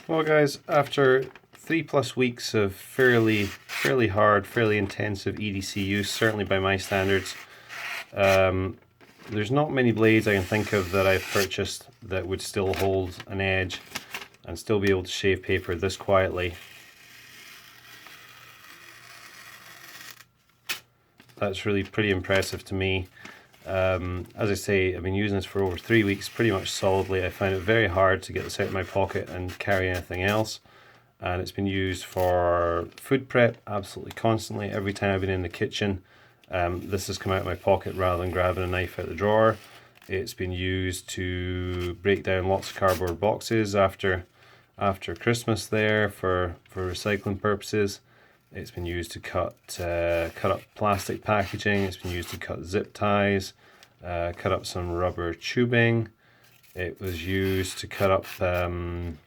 Well guys, after 3+ weeks of fairly hard, fairly intensive EDC use, certainly by my standards, there's not many blades I can think of that I've purchased that would still hold an edge and still be able to shave paper this quietly. That's really pretty impressive to me. As I say, I've been using this for over 3 weeks pretty much solidly. I find it very hard to get this out of my pocket and carry anything else. And it's been used for food prep absolutely constantly. Every time I've been in the kitchen, this has come out of my pocket rather than grabbing a knife out the drawer. It's been used to break down lots of cardboard boxes after Christmas there for recycling purposes. It's been used to cut up plastic packaging. It's been used to cut zip ties, cut up some rubber tubing. It was used to cut up, do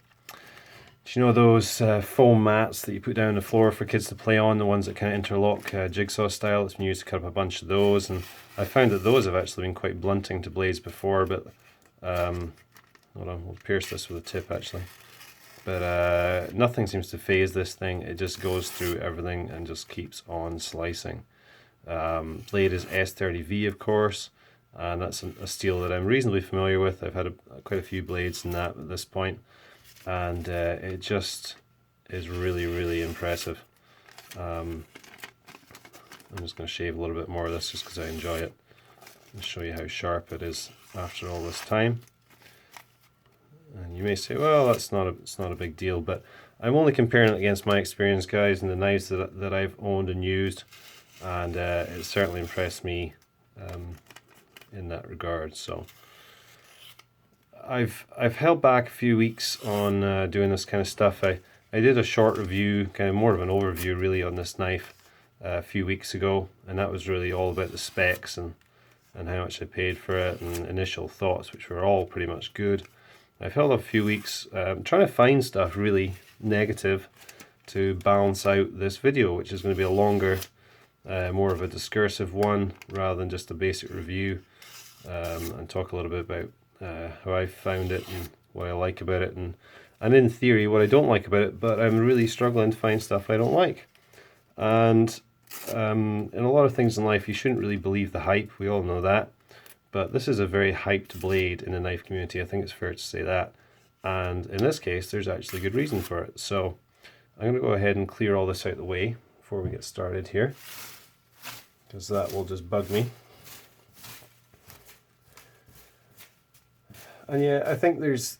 you know those foam mats that you put down on the floor for kids to play on, the ones that kind of interlock jigsaw style? It's been used to cut up a bunch of those, and I found that those have actually been quite blunting to blades before, but hold on, we'll pierce this with a tip actually. But nothing seems to phase this thing. It just goes through everything and just keeps on slicing. Blade is S30V, of course, and that's a steel that I'm reasonably familiar with. I've had quite a few blades in that at this point, and it just is really impressive. I'm just going to shave a little bit more of this just because I enjoy it and show you how sharp it is after all this time. And you may say, well, it's not a big deal, but I'm only comparing it against my experience, guys, and the knives that I've owned and used, and it certainly impressed me in that regard. So I've held back a few weeks on doing this kind of stuff. I did a short review, kind of more of an overview really, on this knife a few weeks ago, and that was really all about the specs and how much I paid for it and initial thoughts, which were all pretty much good. I've held up a few weeks trying to find stuff really negative to balance out this video, which is going to be a longer, more of a discursive one rather than just a basic review, and talk a little bit about how I found it and what I like about it, and in theory what I don't like about it, but I'm really struggling to find stuff I don't like. And in a lot of things in life you shouldn't really believe the hype, we all know that. But this is a very hyped blade in the knife community, I think it's fair to say that. And in this case, there's actually good reason for it. So I'm going to go ahead and clear all this out of the way before we get started here, because that will just bug me. And yeah, I think there's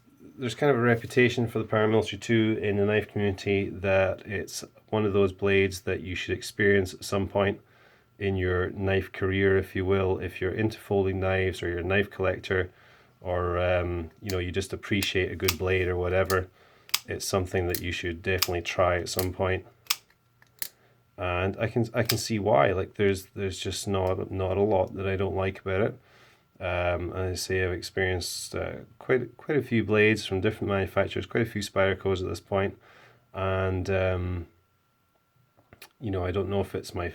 kind of a reputation for the Paramilitary 2 in the knife community that it's one of those blades that you should experience at some point in your knife career, if you will, if you're into folding knives or you're a knife collector, or you just appreciate a good blade or whatever. It's something that you should definitely try at some point. And I can see why. Like there's just not a lot that I don't like about it. And I say I've experienced quite a few blades from different manufacturers, quite a few Spydercos at this point, and I don't know if it's my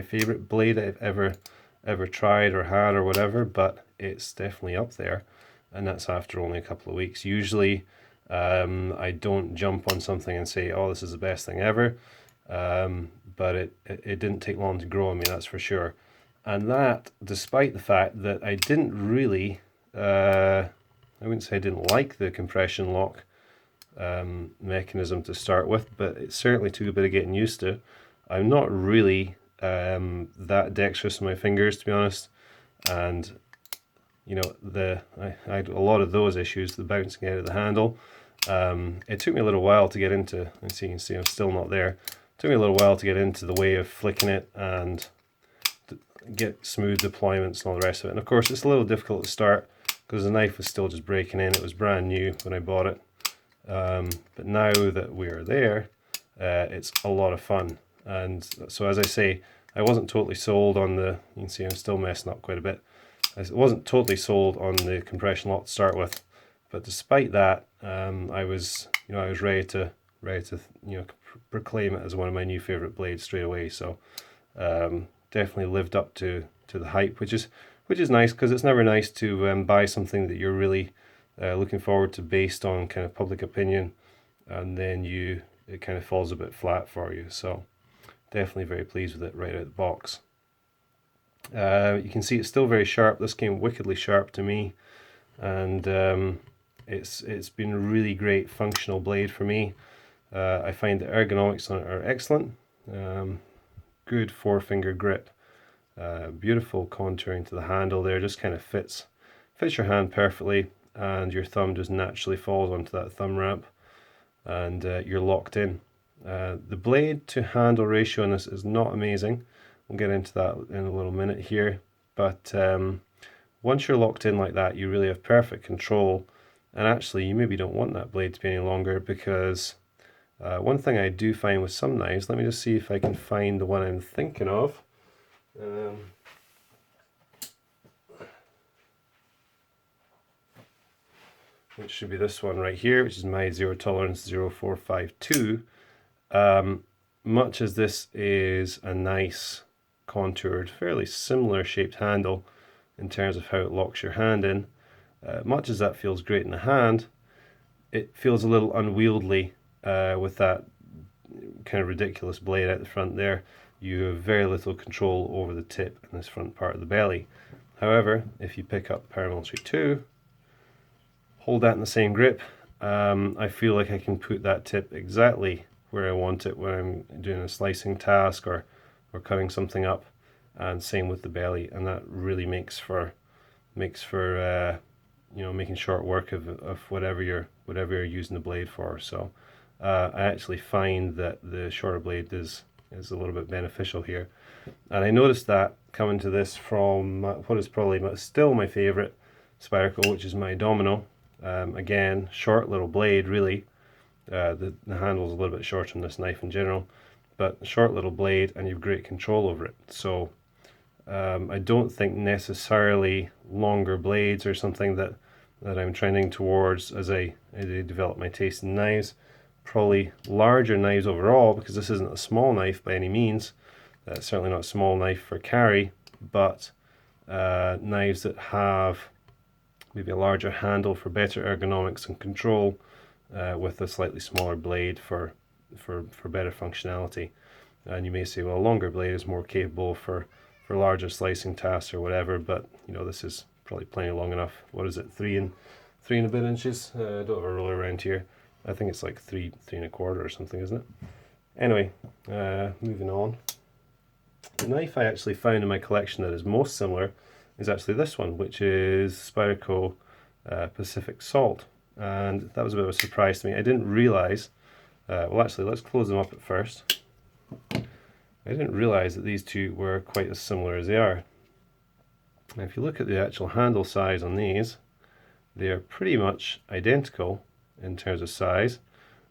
favorite blade I've ever tried or had or whatever, but it's definitely up there, and that's after only a couple of weeks. Usually I don't jump on something and say, oh, this is the best thing ever, but it didn't take long to grow on me, that's for sure. And that despite the fact that I didn't really I wouldn't say I didn't like the compression lock mechanism to start with, but it certainly took a bit of getting used to. I'm not really that dexterous with my fingers, to be honest, and I had a lot of those issues, the bouncing out of the handle. It took me a little while to get into, and you can see I'm still not there. It took me a little while to get into the way of flicking it and get smooth deployments and all the rest of it. And of course it's a little difficult to start because the knife was still just breaking in. It was brand new when I bought it. But now that we're there, it's a lot of fun. And so as I say, I wasn't totally sold on you can see I'm still messing up quite a bit. I wasn't totally sold on the compression lock to start with, but despite that, I was ready to proclaim it as one of my new favorite blades straight away. So definitely lived up to the hype, which is nice, because it's never nice to buy something that you're really looking forward to based on kind of public opinion and then it kind of falls a bit flat for you. So definitely very pleased with it right out of the box. You can see it's still very sharp. This came wickedly sharp to me, and it's been a really great functional blade for me. I find the ergonomics on it are excellent. Good forefinger grip, beautiful contouring to the handle there, just kind of fits your hand perfectly, and your thumb just naturally falls onto that thumb ramp, and you're locked in. The blade to handle ratio on this is not amazing. We'll get into that in a little minute here, but once you're locked in like that, you really have perfect control, and actually you maybe don't want that blade to be any longer, because one thing I do find with some knives, let me just see if I can find the one I'm thinking of. Which should be this one right here, which is my Zero Tolerance 0452. Much as this is a nice contoured, fairly similar shaped handle in terms of how it locks your hand in, much as that feels great in the hand, it feels a little unwieldy with that kind of ridiculous blade out the front there. You have very little control over the tip and this front part of the belly. However, if you pick up Paramilitary 2, hold that in the same grip, I feel like I can put that tip exactly where I want it when I'm doing a slicing task or cutting something up, and same with the belly, and that really makes for you know, making short work of whatever you're using the blade for. So I actually find that the shorter blade is a little bit beneficial here, and I noticed that coming to this from what is probably still my favorite Spyderco, which is my Domino. Again, short little blade really. The handle's a little bit shorter on this knife in general, but short little blade, and you've great control over it. So I don't think necessarily longer blades are something that I'm trending towards as I develop my taste in knives. Probably larger knives overall, because this isn't a small knife by any means. Certainly not a small knife for carry, but knives that have maybe a larger handle for better ergonomics and control, with a slightly smaller blade for better functionality. And you may say, well, a longer blade is more capable for larger slicing tasks or whatever, but you know, this is probably plenty long enough. What is it, three and a bit inches? I don't have a ruler around here. I think it's like three and a quarter or something, isn't it? Anyway, moving on. The knife I actually found in my collection that is most similar is actually this one, which is Spyderco Pacific Salt, and that was a bit of a surprise to me. I didn't realize, well actually let's close them up at first. I didn't realize that these two were quite as similar as they are. Now if you look at the actual handle size on these, they are pretty much identical in terms of size.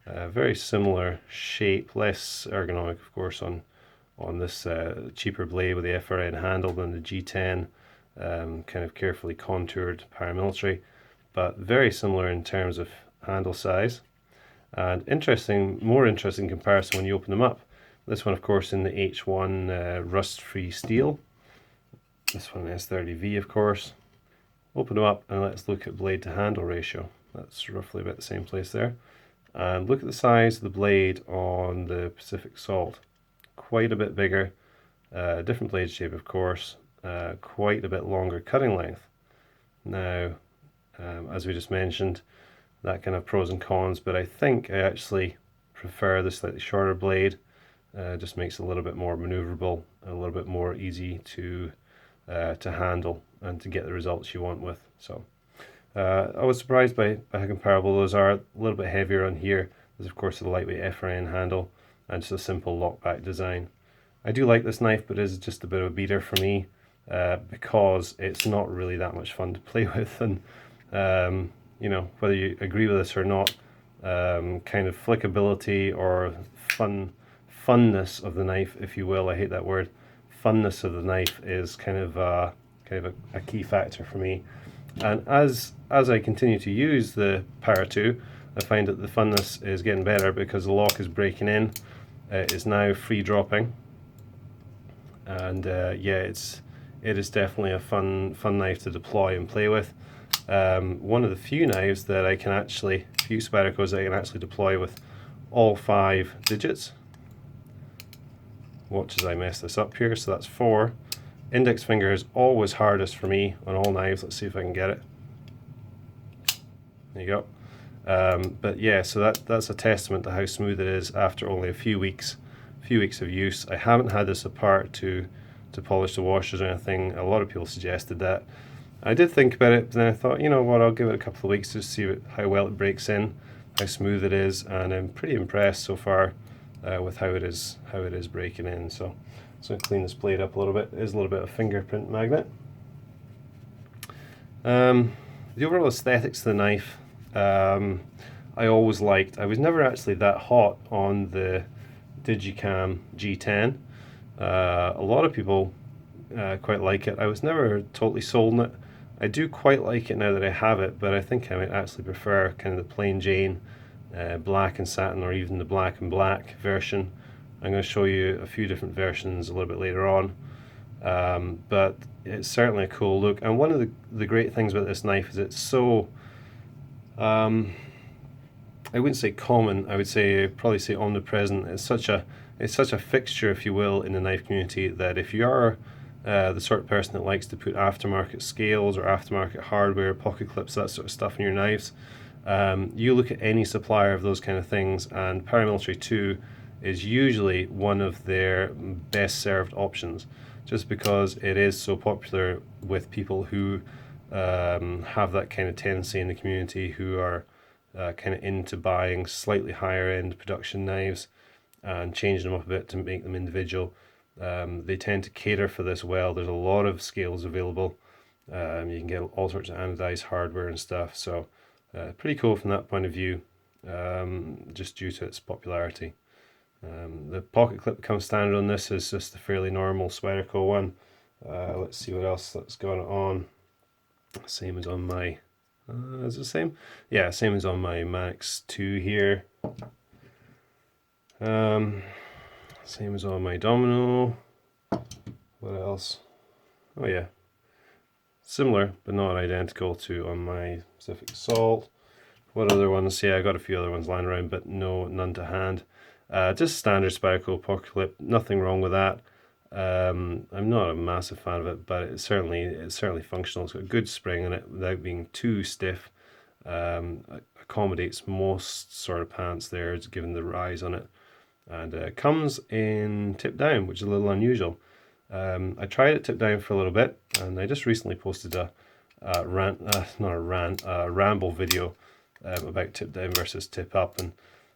Very similar shape, less ergonomic of course on this cheaper blade with the FRN handle than the G10 kind of carefully contoured Paramilitary, but very similar in terms of handle size. And more interesting comparison when you open them up. This one of course in the H1 rust-free steel, this one S30V of course. Open them up and let's look at blade to handle ratio. That's roughly about the same place there. And look at the size of the blade on the Pacific Salt. Quite a bit bigger, different blade shape of course, quite a bit longer cutting length. Now, as we just mentioned, that can have pros and cons, but I think I actually prefer the slightly shorter blade. Just makes it a little bit more maneuverable, a little bit more easy to handle and to get the results you want with. So I was surprised by how comparable those are. A little bit heavier on here. There's of course the lightweight FRN handle and just a simple lockback design. I do like this knife, but it is just a bit of a beater for me because it's not really that much fun to play with, and you know, whether you agree with this or not, kind of flickability or funness of the knife, if you will. I hate that word. Funness of the knife is kind of a key factor for me. And as I continue to use the Para 2, I find that the funness is getting better because the lock is breaking in. It is now free dropping, and yeah, it is definitely a fun knife to deploy and play with. One of the few knives that I can actually, few Spydercos that I can actually deploy with all 5 digits. Watch as I mess this up here. So that's 4. Index finger is always hardest for me on all knives. Let's see if I can get it. There you go. But yeah, so that's a testament to how smooth it is after only a few weeks of use. I haven't had this apart to polish the washers or anything. A lot of people suggested that. I did think about it, but then I thought, you know what, I'll give it a couple of weeks to see how well it breaks in, how smooth it is, and I'm pretty impressed so far with how it is breaking in. So I'm going to clean this blade up a little bit. There's a little bit of fingerprint magnet. The overall aesthetics of the knife, I always liked. I was never actually that hot on the digi-cam G10. A lot of people quite like it. I was never totally sold on it. I do quite like it now that I have it, but I think I might actually prefer kind of the plain Jane black and satin, or even the black and black version. I'm going to show you a few different versions a little bit later on, but it's certainly a cool look. And one of the great things about this knife is it's so, I wouldn't say common, I would say probably say omnipresent. It's such a fixture, if you will, in the knife community, that if you are the sort of person that likes to put aftermarket scales or aftermarket hardware, pocket clips, that sort of stuff in your knives, you look at any supplier of those kind of things, and Paramilitary 2 is usually one of their best served options, just because it is so popular with people who have that kind of tendency in the community, who are kind of into buying slightly higher end production knives and changing them up a bit to make them individual. They tend to cater for this well. There's a lot of scales available. You can get all sorts of anodized hardware and stuff. So pretty cool from that point of view, just due to its popularity. The pocket clip that comes standard on this is just a fairly normal Spyderco one. Let's see what else that's going on. Same as on my, is it the same? Yeah, same as on my Max 2 here. Same as on my Domino. What else? Oh yeah, similar but not identical to on my Pacific Assault. What other ones? Yeah, I got a few other ones lying around, but none to hand. Just standard Spyderco pocket clip. Nothing wrong with that. I'm not a massive fan of it, but it's certainly functional. It's got a good spring in it without being too stiff. Accommodates most sort of pants there, given the rise on it. And it comes in tip down, which is a little unusual. I tried it tip down for a little bit, and I just recently posted a ramble video about tip down versus tip up, and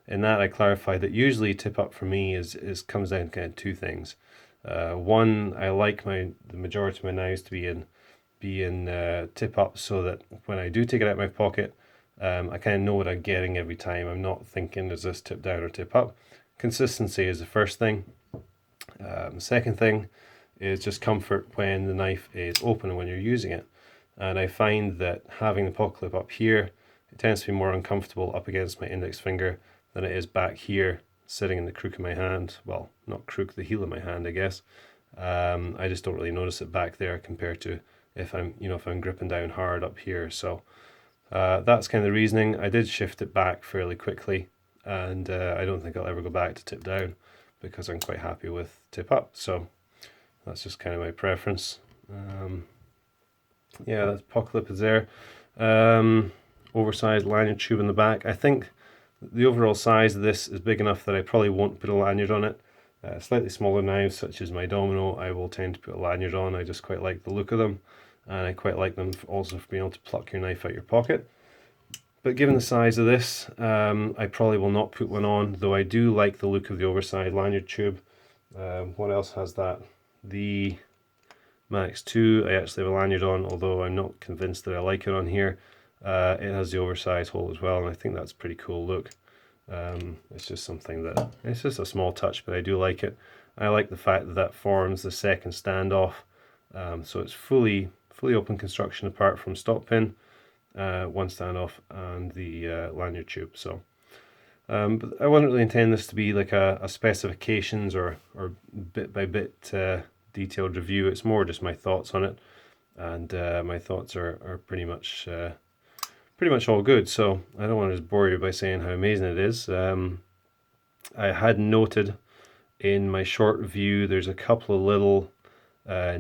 in that I clarified that usually tip up for me comes down to kind of two things. One, I like the majority of my knives to be in tip up, so that when I do take it out of my pocket, I kind of know what I'm getting every time. I'm not thinking, is this tip down or tip up? Consistency is the first thing. The second thing is just comfort when the knife is open and when you're using it. And I find that having the pocket clip up here, it tends to be more uncomfortable up against my index finger than it is back here, sitting in the crook of my hand. Well, not crook, the heel of my hand, I guess. I just don't really notice it back there compared to if I'm gripping down hard up here. So that's kind of the reasoning. I did shift it back fairly quickly, and I don't think I'll ever go back to tip down because I'm quite happy with tip up. So that's just kind of my preference. Yeah, that pocket clip is there. Oversized lanyard tube in the back. I think the overall size of this is big enough that I probably won't put a lanyard on it. Slightly smaller knives, such as my Domino, I will tend to put a lanyard on. I just quite like the look of them, and I quite like them also for being able to pluck your knife out your pocket. But given the size of this, I probably will not put one on, though I do like the look of the oversized lanyard tube. What else has that? The Max 2, I actually have a lanyard on, although I'm not convinced that I like it on here. It has the oversized hole as well, and I think that's a pretty cool look. It's just something that, it's just a small touch, but I do like it. I like the fact that that forms the second standoff, so it's fully open construction apart from stop pin, one standoff, and the lanyard tube. So, but I wasn't really intending this to be like a specifications or bit by bit detailed review. It's more just my thoughts on it, and my thoughts are pretty much all good. So I don't want to just bore you by saying how amazing it is. I had noted in my short review there's a couple of little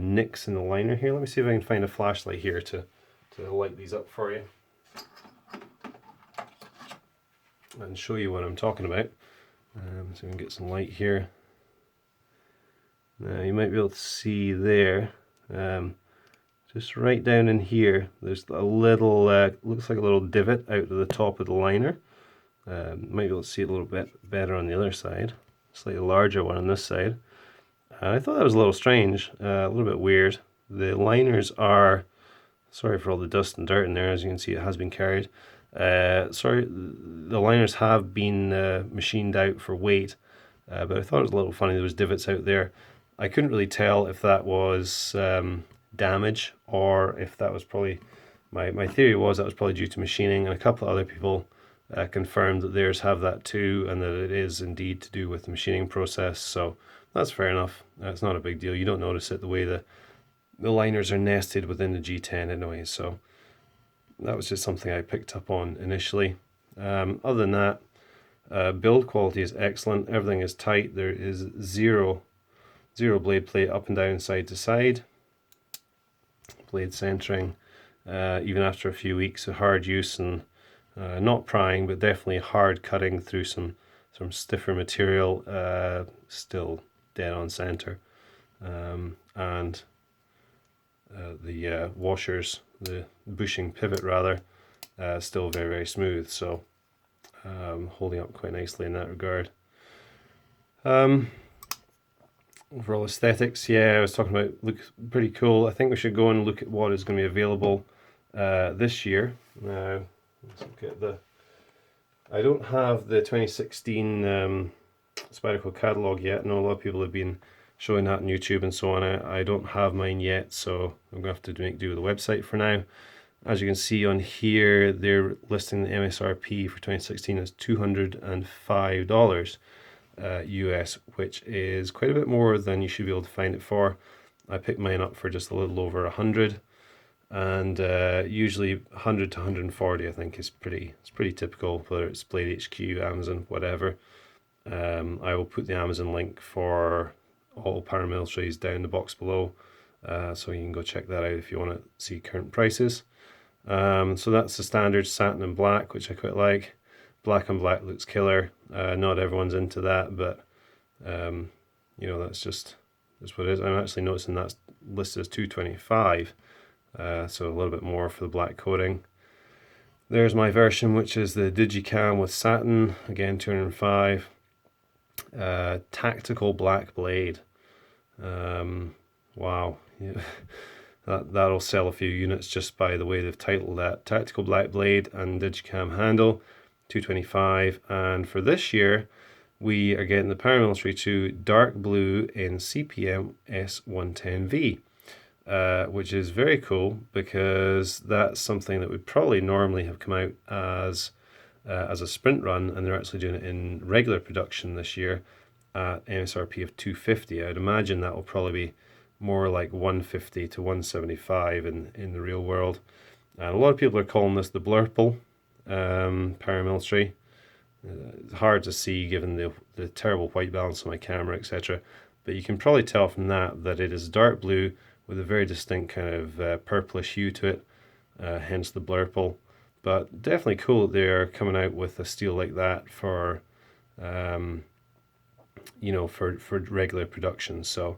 nicks in the liner here. Let me see if I can find a flashlight here to light these up for you and show you what I'm talking about. So we can get some light here. Now you might be able to see there, just right down in here, there's a little, looks like a little divot out of the top of the liner. Might be able to see it a little bit better on the other side. Slightly larger one on this side. I thought that was a little strange, a little bit weird. The liners are, sorry for all the dust and dirt in there, as you can see it has been carried. Sorry, the liners have been machined out for weight, but I thought it was a little funny there was divots out there. I couldn't really tell if that was damage or if that was probably, my theory was that was probably due to machining, and a couple of other people confirmed that theirs have that too, and that it is indeed to do with the machining process, so that's fair enough. It's not a big deal. You don't notice it the way the liners are nested within the G10 anyway, so that was just something I picked up on initially. Other than that, build quality is excellent. Everything is tight. There is zero blade play up and down, side to side. Blade centering, even after a few weeks of hard use and not prying, but definitely hard cutting through some stiffer material, still dead on center. And the washers, the bushing pivot rather, still very, very smooth, so holding up quite nicely in that regard. Overall aesthetics, yeah, I was talking about, looks pretty cool. I think we should go and look at what is going to be available this year. Now, let's look at the, I don't have the 2016 Spyderco catalogue yet. I know a lot of people have been showing that on YouTube and so on. I don't have mine yet, so I'm going to have to make do with the website for now. As you can see on here, they're listing the MSRP for 2016 as $205 US, which is quite a bit more than you should be able to find it for. I picked mine up for just a little over 100, and usually 100 to 140 I think is pretty typical, whether it's Blade HQ, Amazon, whatever. I will put the Amazon link for all paramilitaries down the box below, so you can go check that out if you want to see current prices. So that's the standard satin and black, which I quite like. Black and black looks killer. Not everyone's into that, but you know, that's what it is. I'm actually noticing that's listed as $225, so a little bit more for the black coating. There's my version, which is the digi-cam with satin, again $205. Tactical black blade. Wow, yeah. That'll sell a few units just by the way they've titled that. Tactical black blade and digi-cam handle, $225. And for this year, we are getting the Paramilitary 2 dark blue in CPM S110V, which is very cool because that's something that would probably normally have come out as a sprint run, and they're actually doing it in regular production this year at MSRP of $250. I'd imagine that will probably be more like $150 to $175 in the real world. And a lot of people are calling this the Blurple Paramilitary. It's hard to see given the terrible white balance on my camera, etc. But you can probably tell from that it is dark blue with a very distinct kind of purplish hue to it, hence the Blurple. But definitely cool that they're coming out with a steel like that for, you know, for regular production. So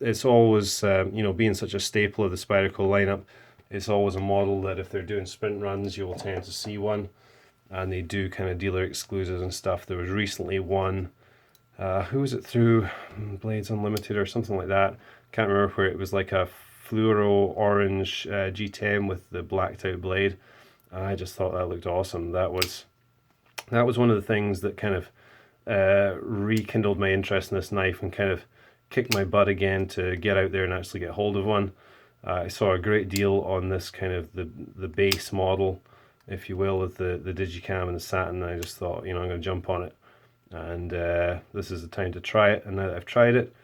it's always, you know, being such a staple of the Spyderco lineup, it's always a model that if they're doing sprint runs, you will tend to see one. And they do kind of dealer exclusives and stuff. There was recently one, who was it through? Blades Unlimited or something like that. Can't remember, where it was like a fluoro orange G10 with the blacked out blade. I just thought that looked awesome. That was one of the things that kind of rekindled my interest in this knife and kind of kicked my butt again to get out there and actually get hold of one. I saw a great deal on this kind of the base model, if you will, with the digi-cam and the satin. I just thought, you know, I'm going to jump on it, and this is the time to try it. And now that I've tried it,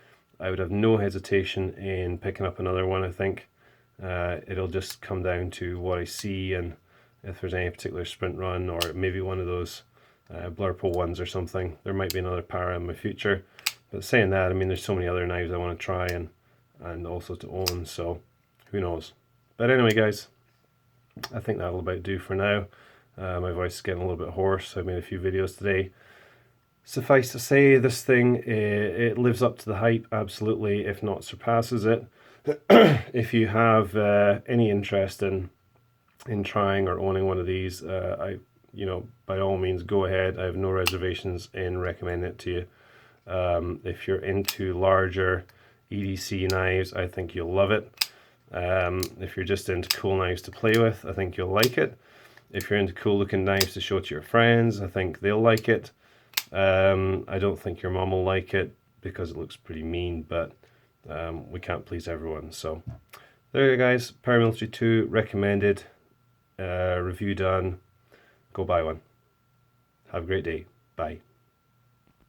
I would have no hesitation in picking up another one. I think it'll just come down to what I see and if there's any particular sprint run or maybe one of those Blurple ones or something. There might be another para in my future. But saying that, I mean, there's so many other knives I want to try and also to own, so who knows. But anyway, guys, I think that'll about do for now. My voice is getting a little bit hoarse. I've made a few videos today. Suffice to say, this thing, it lives up to the hype, absolutely, if not surpasses it. If you have any interest in trying or owning one of these, by all means, go ahead. I have no reservations in recommending it to you. If you're into larger EDC knives, I think you'll love it. If you're just into cool knives to play with, I think you'll like it. If you're into cool looking knives to show to your friends, I think they'll like it. I don't think your mom will like it because it looks pretty mean, but we can't please everyone. So there you go, guys. Paramilitary 2 recommended, review done. Go buy one. Have a great day. Bye.